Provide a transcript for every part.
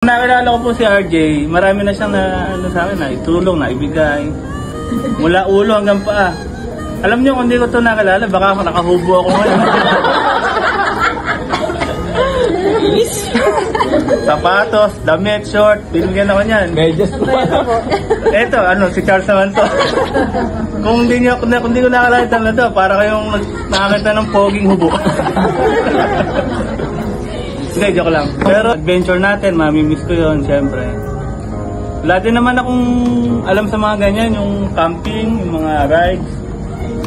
Nakilala ko po si RJ, marami na siyang sa akin, itulong, naibigay. Mula ulo hanggang paa. Alam niyo, kung hindi ko ito nakilala, baka ako nakahubo ako ngayon. Sapatos, damit, short, binigyan ako niyan. Medyas po. Eto, si Charles naman to. Kung hindi ko nakilala na to, para kayong nakakita ng poging hubo. Hindi, joke lang. Pero adventure natin, mamimiss ko yun, syempre. Wala din naman akong alam sa mga ganyan, yung camping, yung mga rides.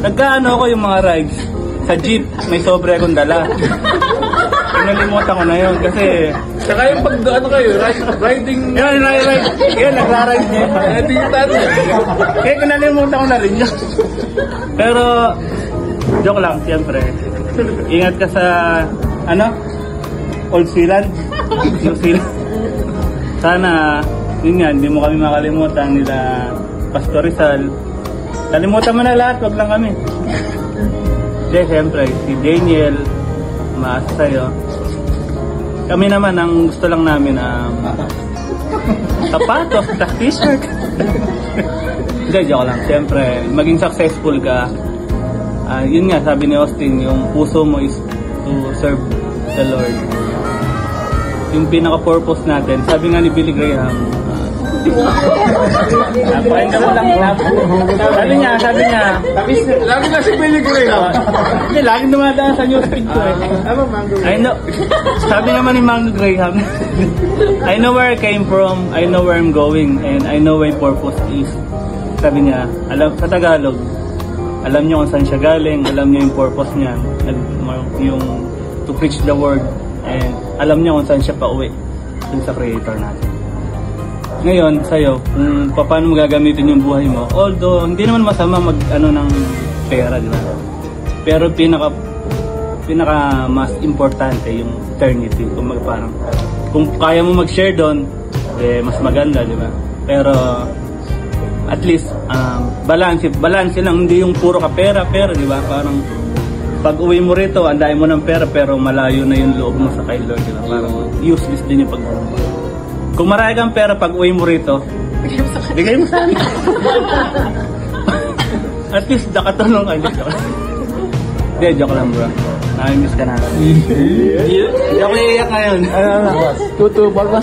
Nagkaano ako yung mga rides. Sa jeep, may sobre akong dala. Nalimutan ko na yun kasi... Saka yung pag riding... Yan, nagra-ride niya. Riding tayo. Kaya nalimutan ko na rin yun. Pero, joke lang, siyempre. Ingat ka sa, Old Zealand. New Zealand. Sana, yun nga, hindi mo kami makalimutan nila Pastor Rizal. Kalimutan mo na lahat, wag lang kami. Hindi, siyempre, si Daniel, maasa sa'yo. Kami naman, ang gusto lang namin, sapatos, t-shirt. Hindi, joke lang. Siyempre, maging successful ka. Yun nga, sabi ni Austin, yung puso mo is to serve the Lord. Yung pinaka-purpose natin, sabi nga ni Billy Graham, napakinggan mo lang. Sabi niya, Lagi na si Billy Graham. hindi, laging dumadaan sa newsfeed ko eh. I know, sabi naman ni Mango Graham, I know where I came from, I know where I'm going, and I know where my purpose is. Sabi niya, sa Tagalog, alam niyo kung saan siya galing, alam niyo yung purpose niya, yung to preach the word, and alam niyo kung saan siya pauwi dun sa Creator natin. Ngayon, sa'yo, kung paano mo gagamitin yung buhay mo, although hindi naman masama ng pera, di ba? Pero pinaka mas importante yung eternity. Kung kaya mo mag-share doon, mas maganda, di ba? Pero at least balance lang, hindi yung puro ka pera, di ba? Parang pag uwi mo rito, andain mo ng pera pero malayo na yung loob mo sa kay Lord, di ba? Parang useless din yung kung marami kang pera pag uwi mo rito, bigay mo sa akin. At least nakatulong ka. Hindi, joke lang bro. Nakimiss ka na. Joke na iiyak ngayon. Tutubal ba?